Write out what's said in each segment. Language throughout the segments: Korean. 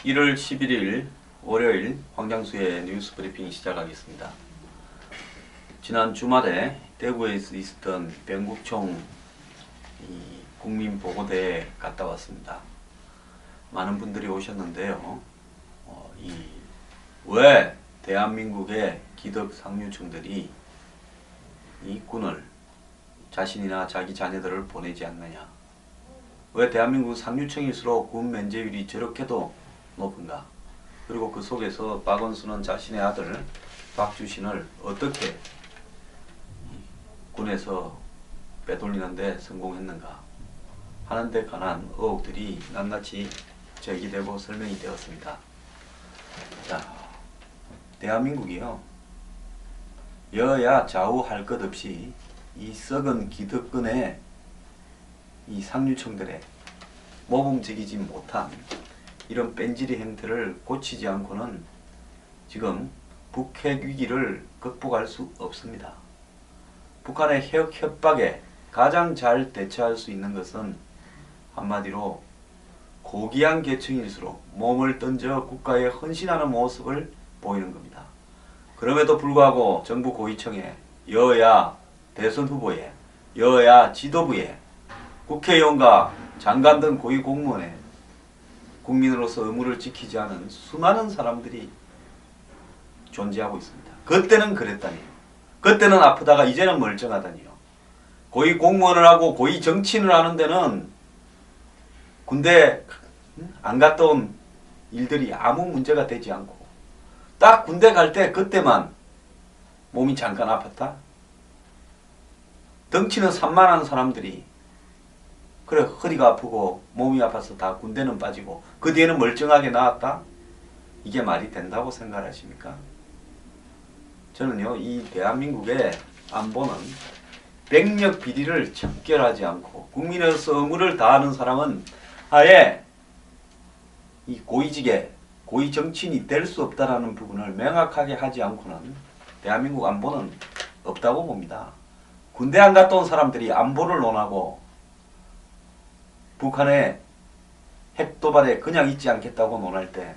1월 11일 월요일 황장수의 뉴스 브리핑 시작하겠습니다. 지난 주말에 대구에 있었던 변국총 국민보고대에 갔다 왔습니다. 많은 분들이 오셨는데요. 왜 대한민국의 기득 상류층들이 이 군을 자신이나 자기 자녀들을 보내지 않느냐, 왜 대한민국 상류층일수록 군 면제율이 저렇게도 높은가, 그리고 그 속에서 박원순은 자신의 아들 박주신을 어떻게 군에서 빼돌리는데 성공했는가 하는 데 관한 의혹들이 낱낱이 제기되고 설명이 되었습니다. 자, 대한민국이요, 여야 좌우 할 것 없이 이 썩은 기득권의 이 상류층들의 모범적이지 못한 이런 뺀질이 행태를 고치지 않고는 지금 북핵 위기를 극복할 수 없습니다. 북한의 핵 협박에 가장 잘 대처할 수 있는 것은 한마디로 고귀한 계층일수록 몸을 던져 국가에 헌신하는 모습을 보이는 겁니다. 그럼에도 불구하고 정부 고위층에, 여야 대선 후보에, 여야 지도부에, 국회의원과 장관 등 고위 공무원에 국민으로서 의무를 지키지 않은 수많은 사람들이 존재하고 있습니다. 그때는 그랬다니요. 그때는 아프다가 이제는 멀쩡하다니요. 고위 공무원을 하고 고위 정치인을 하는 데는 군대 안 갔다 온 일들이 아무 문제가 되지 않고, 딱 군대 갈 때 그때만 몸이 잠깐 아팠다? 덩치는 산만한 사람들이 그래 허리가 아프고 몸이 아파서 다 군대는 빠지고 그 뒤에는 멀쩡하게 나왔다? 이게 말이 된다고 생각하십니까? 저는요, 이 대한민국의 안보는 백력 비리를 척결하지 않고 국민으로서 의무를 다하는 사람은 아예 이 고위직에 고위 정치인이 될 수 없다라는 부분을 명확하게 하지 않고는 대한민국 안보는 없다고 봅니다. 군대 안 갔다 온 사람들이 안보를 논하고 북한의 핵도발에 그냥 있지 않겠다고 논할 때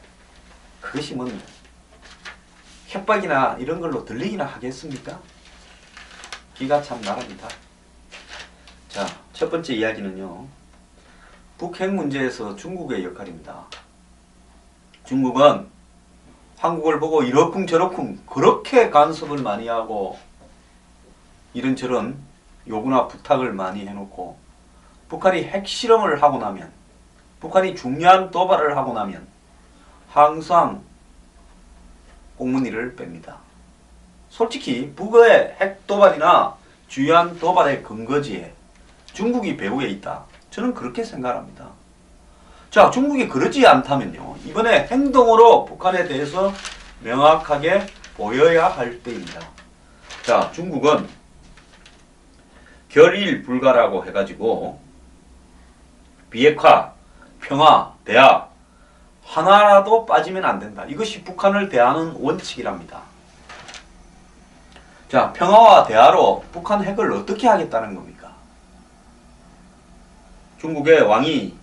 그것이 뭔 협박이나 이런 걸로 들리기나 하겠습니까? 기가 참 나랍니다. 자, 첫 번째 이야기는요, 북핵 문제에서 중국의 역할입니다. 중국은 한국을 보고 이러쿵저러쿵 그렇게 간섭을 많이 하고 이런저런 요구나 부탁을 많이 해놓고, 북한이 핵실험을 하고 나면, 북한이 중요한 도발을 하고 나면 항상 꽁무니를 뺍니다. 솔직히 북의 핵도발이나 주요한 도발의 근거지에 중국이 배후에 있다, 저는 그렇게 생각합니다. 자, 중국이 그러지 않다면요, 이번에 행동으로 북한에 대해서 명확하게 보여야 할 때입니다. 자, 중국은 결일 불가라고 해가지고 비핵화, 평화, 대화 하나라도 빠지면 안 된다. 이것이 북한을 대하는 원칙이랍니다. 자, 평화와 대화로 북한 핵을 어떻게 하겠다는 겁니까? 중국의 왕이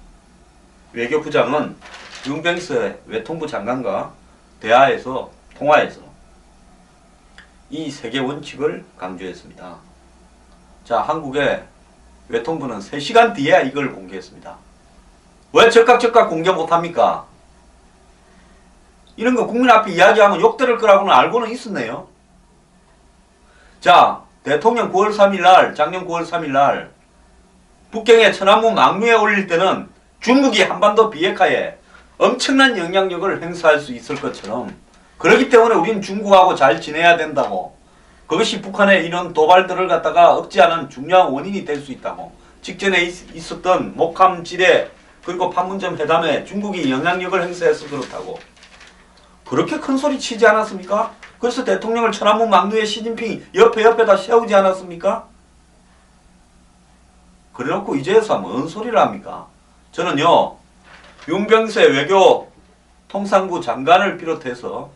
외교부장은 윤병세 외통부 장관과 대화에서, 통화에서 이 세 개 원칙을 강조했습니다. 자, 한국의 외통부는 3시간 뒤에 이걸 공개했습니다. 왜 즉각 공개 못합니까? 이런 거 국민 앞에 이야기하면 욕들을 거라고는 알고는 있었네요. 자, 대통령 9월 3일 날, 작년 9월 3일 날 북경의 천안문 망루에 올릴 때는 중국이 한반도 비핵화에 엄청난 영향력을 행사할 수 있을 것처럼, 그렇기 때문에 우린 중국하고 잘 지내야 된다고, 그것이 북한의 이런 도발들을 갖다가 억제하는 중요한 원인이 될 수 있다고, 직전에 있었던 목함 지뢰 그리고 판문점 회담에 중국이 영향력을 행사해서 그렇다고 그렇게 큰 소리 치지 않았습니까? 그래서 대통령을 천안문 막루에 시진핑 옆에다 세우지 않았습니까? 그래놓고 이제서 뭔 소리를 합니까? 저는요, 윤병세 외교 통상부 장관을 비롯해서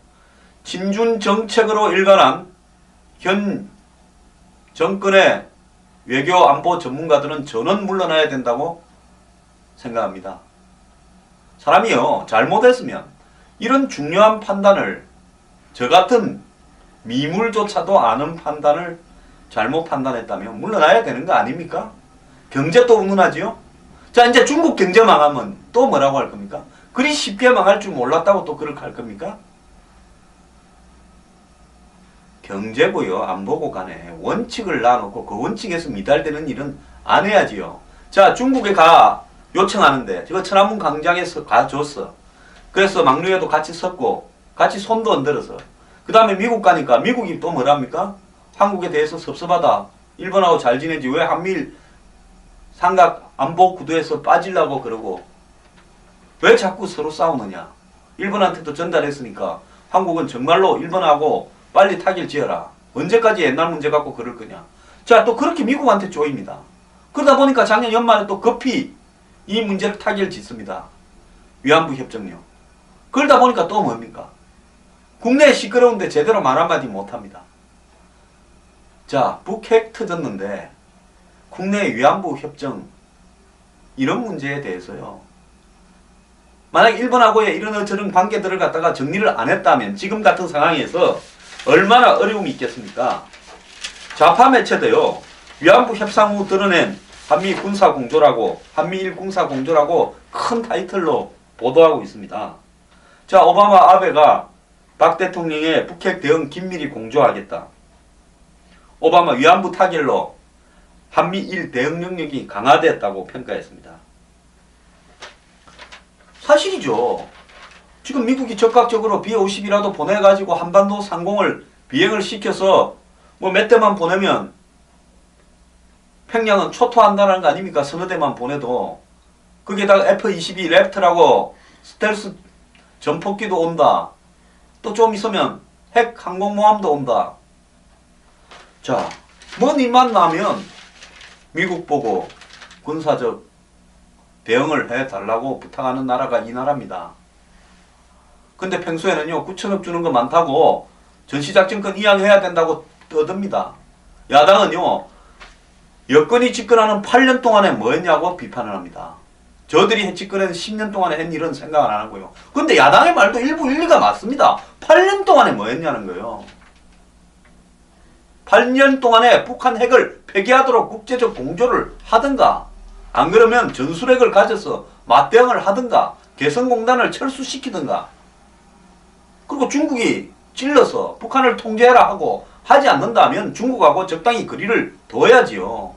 친중 정책으로 일관한 현 정권의 외교 안보 전문가들은 전원 물러나야 된다고 생각합니다. 사람이요, 잘못했으면 이런 중요한 판단을 저 같은 미물조차도 아는 판단을 잘못 판단했다면 물러나야 되는 거 아닙니까? 경제 또 무너지요? 자, 이제 중국 경제 망하면 또 뭐라고 할 겁니까? 그리 쉽게 망할 줄 몰랐다고 또 그렇게 할 겁니까? 경제고요, 안보고 간에 원칙을 놔놓고 그 원칙에서 미달되는 일은 안 해야지요. 자, 중국에 가 요청하는데 저 천안문 광장에서 가줬어. 그래서 막류에도 같이 섰고 같이 손도 흔들어서 그 다음에 미국 가니까 미국이 또 뭐랍니까? 한국에 대해서 섭섭하다. 일본하고 잘 지내지 왜 한미일 삼각 안보 구도에서 빠지려고 그러고 왜 자꾸 서로 싸우느냐. 일본한테도 전달했으니까 한국은 정말로 일본하고 빨리 타결 지어라. 언제까지 옛날 문제 갖고 그럴 거냐. 자, 또 그렇게 미국한테 쪼입니다. 그러다 보니까 작년 연말에 또 급히 이 문제를 타결 짓습니다. 위안부 협정요. 그러다 보니까 또 뭡니까? 국내에 시끄러운데 제대로 말 한마디 못합니다. 자, 북핵 터졌는데 국내 위안부 협정 이런 문제에 대해서요. 만약 일본하고의 이런저런 관계들을 갖다가 정리를 안 했다면 지금 같은 상황에서 얼마나 어려움이 있겠습니까? 좌파 매체도요. 위안부 협상 후 드러낸 한미 군사 공조라고 한미일 군사 공조라고 큰 타이틀로 보도하고 있습니다. 자, 오바마 아베가 박 대통령의 북핵 대응 긴밀히 공조하겠다. 오바마 위안부 타결로 한미일 대응 능력이 강화됐다고 평가했습니다. 사실이죠. 지금 미국이 적극적으로 B-50이라도 보내가지고 한반도 상공을 비행을 시켜서 뭐 몇 대만 보내면 평양은 초토한다는 거 아닙니까? 서너 대만 보내도. 거기에다가 F-22 랩터라고 스텔스 전폭기도 온다. 또 좀 있으면 핵 항공모함도 온다. 자, 뭔 일만 나면 미국 보고 군사적 대응을 해달라고 부탁하는 나라가 이 나라입니다. 근데 평소에는요 9천억 주는 거 많다고 전시작전권 이양해야 된다고 떠듭니다. 야당은요 여권이 집권하는 8년 동안에 뭐 했냐고 비판을 합니다. 저들이 집권한 10년 동안에 했 일은 생각을 안 하고요. 근데 야당의 말도 일부 일리가 맞습니다. 8년 동안에 뭐 했냐는 거예요. 8년 동안에 북한 핵을 폐기하도록 국제적 공조를 하든가 안 그러면 전술핵을 가져서 맞대응을 하든가 개성공단을 철수시키든가 그리고 중국이 찔러서 북한을 통제해라 하고 하지 않는다면 중국하고 적당히 거리를 둬야지요.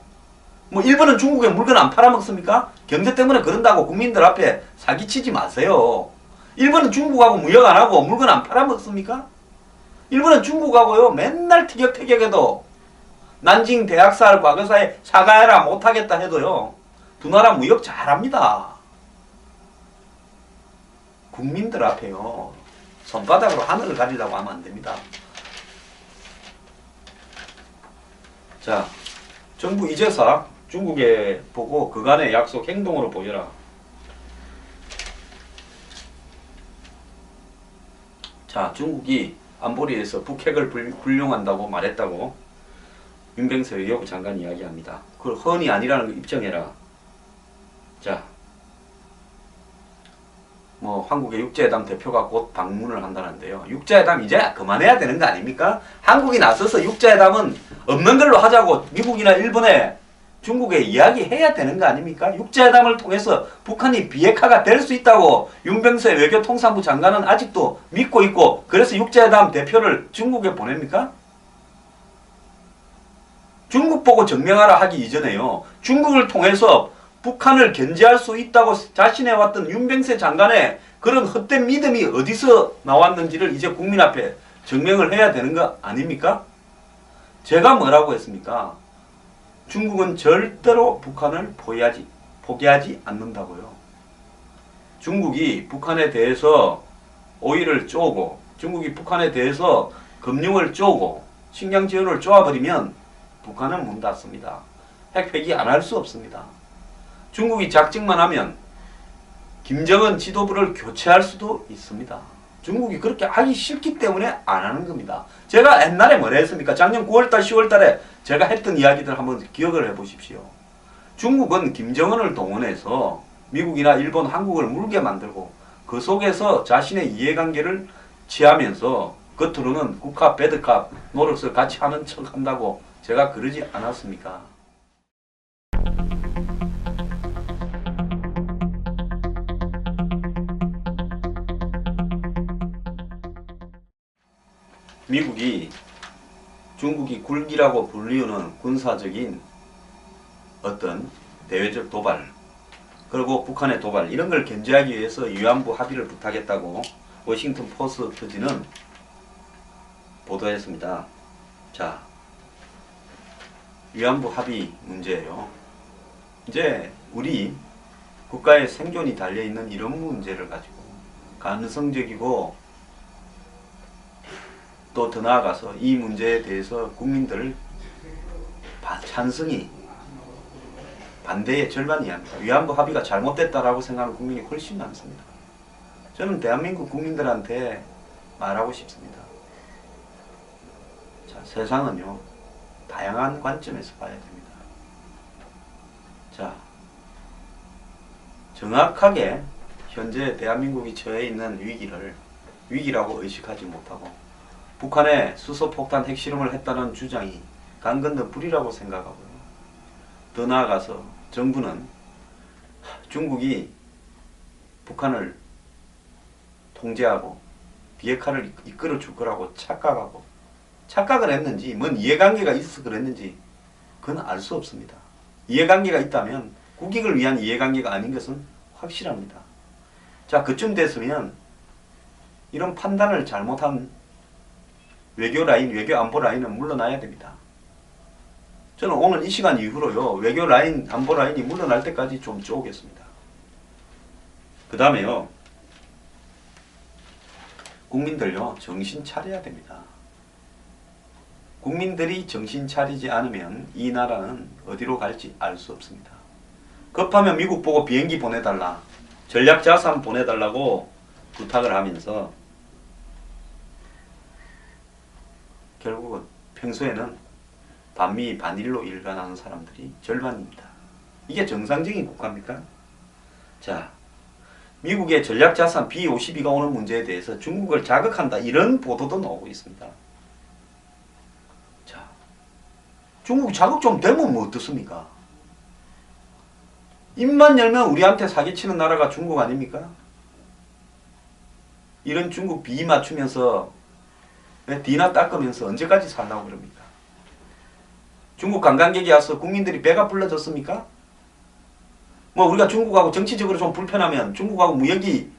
뭐 일본은 중국에 물건 안 팔아먹습니까? 경제 때문에 그런다고 국민들 앞에 사기치지 마세요. 일본은 중국하고 무역 안 하고 물건 안 팔아먹습니까? 일본은 중국하고요 맨날 티격태격해도 난징 대학살 과거사에 사과해라 못하겠다 해도요 두 나라 무역 잘합니다. 국민들 앞에요 손바닥으로 하늘을 가리려고 하면 안 됩니다. 자, 정부 이제사 중국에 보고 그간의 약속 행동으로 보여라. 자, 중국이 안보리에서 북핵을 불용한다고 말했다고 윤병세 외교부 장관이 이야기합니다. 그걸 헌이 아니라는 거 입증해라. 자, 뭐 한국의 육자회담 대표가 곧 방문을 한다는데요. 육자회담 이제 그만해야 되는 거 아닙니까? 한국이 나서서 육자회담은 없는 걸로 하자고 미국이나 일본에 중국에 이야기해야 되는 거 아닙니까? 육자회담을 통해서 북한이 비핵화가 될 수 있다고 윤병세 외교통상부 장관은 아직도 믿고 있고 그래서 육자회담 대표를 중국에 보냅니까? 중국 보고 증명하라 하기 이전에요. 중국을 통해서 북한을 견제할 수 있다고 자신해왔던 윤병세 장관의 그런 헛된 믿음이 어디서 나왔는지를 이제 국민 앞에 증명을 해야 되는 거 아닙니까? 제가 뭐라고 했습니까? 중국은 절대로 북한을 포기하지 않는다고요. 중국이 북한에 대해서 오일을 쪼고 중국이 북한에 대해서 금융을 쪼고 식량 지원을 쪼아버리면 북한은 문 닫습니다. 핵 폐기 안 할 수 없습니다. 중국이 작정만 하면 김정은 지도부를 교체할 수도 있습니다. 중국이 그렇게 하기 싫기 때문에 안 하는 겁니다. 제가 옛날에 뭐라 했습니까? 작년 9월달 10월달에 제가 했던 이야기들 한번 기억을 해보십시오. 중국은 김정은을 동원해서 미국이나 일본, 한국을 물게 만들고 그 속에서 자신의 이해관계를 취하면서 겉으로는 굿캅, 배드캅 노릇을 같이 하는 척 한다고 제가 그러지 않았습니까? 미국이 중국이 굴기라고 불리우는 군사적인 어떤 대외적 도발, 그리고 북한의 도발, 이런 걸 견제하기 위해서 위안부 합의를 부탁했다고 워싱턴 포스트지는 보도했습니다. 자, 위안부 합의 문제예요. 이제 우리 국가의 생존이 달려있는 이런 문제를 가지고 가능성적이고 또 더 나아가서 이 문제에 대해서 국민들 찬성이 반대의 절반 이하입니다. 위안부 합의가 잘못됐다라고 생각하는 국민이 훨씬 많습니다. 저는 대한민국 국민들한테 말하고 싶습니다. 자, 세상은요, 다양한 관점에서 봐야 됩니다. 자, 정확하게 현재 대한민국이 처해 있는 위기를 위기라고 의식하지 못하고 북한의 수소폭탄 핵실험을 했다는 주장이 강 건너 불이라고 생각하고요. 더 나아가서 정부는 중국이 북한을 통제하고 비핵화를 이끌어 줄 거라고 착각을 했는지, 뭔 이해관계가 있어서 그랬는지 그건 알 수 없습니다. 이해관계가 있다면 국익을 위한 이해관계가 아닌 것은 확실합니다. 자, 그쯤 됐으면 이런 판단을 잘못한 외교 라인, 외교 안보 라인은 물러나야 됩니다. 저는 오늘 이 시간 이후로요, 외교 라인, 안보 라인이 물러날 때까지 좀 쪼겠습니다. 그 다음에요, 국민들요, 정신 차려야 됩니다. 국민들이 정신 차리지 않으면 이 나라는 어디로 갈지 알 수 없습니다. 급하면 미국 보고 비행기 보내달라, 전략자산 보내달라고 부탁을 하면서 결국은 평소에는 반미 반일로 일관하는 사람들이 절반입니다. 이게 정상적인 국가입니까? 자, 미국의 전략자산 B-52가 오는 문제에 대해서 중국을 자극한다, 이런 보도도 나오고 있습니다. 자, 중국 자극 좀 되면 뭐 어떻습니까? 입만 열면 우리한테 사기치는 나라가 중국 아닙니까? 이런 중국 비 맞추면서 뒤나 닦으면서 언제까지 살라고 그럽니까? 중국 관광객이 와서 국민들이 배가 불러졌습니까? 뭐 우리가 중국하고 정치적으로 좀 불편하면 중국하고 무역이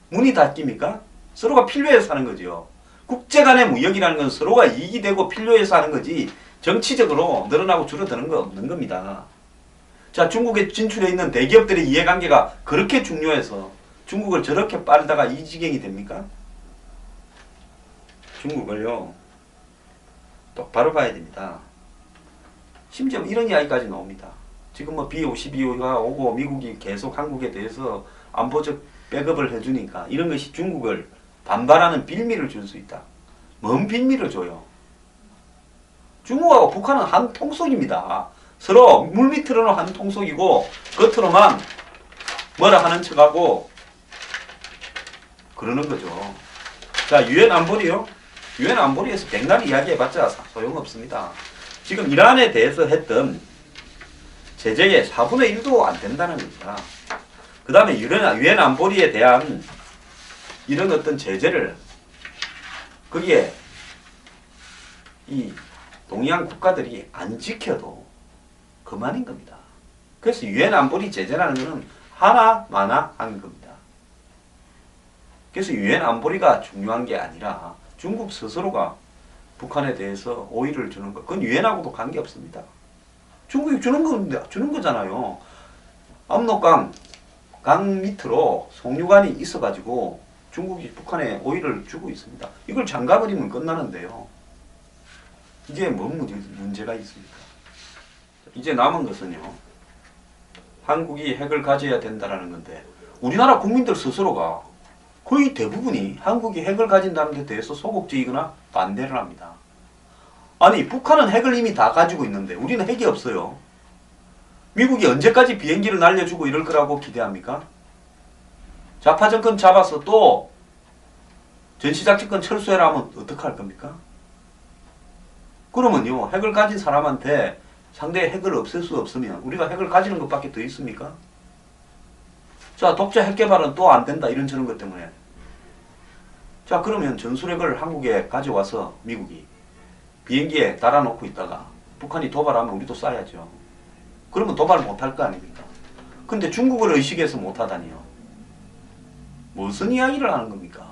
문이 닫힙니까? 서로가 필요해서 하는 거죠. 국제 간의 무역이라는 건 서로가 이익이 되고 필요해서 하는 거지 정치적으로 늘어나고 줄어드는 거 없는 겁니다. 자, 중국에 진출해 있는 대기업들의 이해관계가 그렇게 중요해서 중국을 저렇게 빠르다가 이 지경이 됩니까? 중국을요, 똑바로 봐야 됩니다. 심지어 이런 이야기까지 나옵니다. 지금 뭐 B-52가 오고 미국이 계속 한국에 대해서 안보적 백업을 해주니까 이런 것이 중국을 반발하는 빌미를 줄 수 있다. 뭔 빌미를 줘요? 중국하고 북한은 한 통속입니다. 서로 물밑으로는 한 통속이고 겉으로만 뭐라 하는 척하고 그러는 거죠. 자, 유엔 안보리요. 유엔 안보리에서 백날 이야기해봤자 소용없습니다. 지금 이란에 대해서 했던 제재의 4분의 1도 안 된다는 겁니다. 그 다음에 유엔 안보리에 대한 이런 어떤 제재를 거기에 이 동양 국가들이 안 지켜도 그만인 겁니다. 그래서 유엔 안보리 제재라는 것은 하나마나 한 겁니다. 그래서 유엔 안보리가 중요한 게 아니라 중국 스스로가 북한에 대해서 오히를 주는 것, 그건 유엔하고도 관계없습니다. 중국이 주는 거잖아요. 압록강 강 밑으로 송유관이 있어가지고 중국이 북한에 오일을 주고 있습니다. 이걸 잠가버리면 끝나는데요. 이게 뭔 문제가 있습니까? 이제 남은 것은요, 한국이 핵을 가져야 된다라는 건데 우리나라 국민들 스스로가 거의 대부분이 한국이 핵을 가진다는 데 대해서 소극적이거나 반대를 합니다. 아니, 북한은 핵을 이미 다 가지고 있는데 우리는 핵이 없어요. 미국이 언제까지 비행기를 날려주고 이럴 거라고 기대합니까? 좌파 정권 잡아서 또 전시작전권 철수해라 하면 어떡할 겁니까? 그러면요, 핵을 가진 사람한테 상대의 핵을 없앨 수 없으면 우리가 핵을 가지는 것밖에 더 있습니까? 자, 독자 핵 개발은 또 안 된다 이런 저런 것 때문에. 자, 그러면 전술핵을 한국에 가져와서 미국이 비행기에 달아놓고 있다가 북한이 도발하면 우리도 쏴야죠. 그러면 도발을 못할 거 아닙니까? 근데 중국을 의식해서 못하다니요. 무슨 이야기를 하는 겁니까?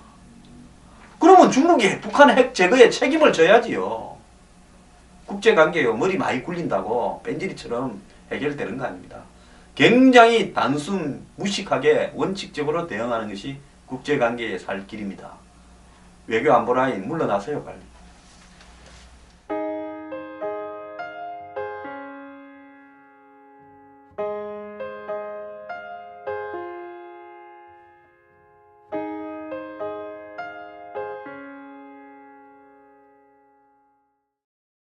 그러면 중국이 북한의 핵 제거에 책임을 져야지요. 국제관계요. 머리 많이 굴린다고 뺀질이처럼 해결되는 거 아닙니다. 굉장히 단순 무식하게 원칙적으로 대응하는 것이 국제관계의 살 길입니다. 외교 안보 라인 물러나세요 빨리.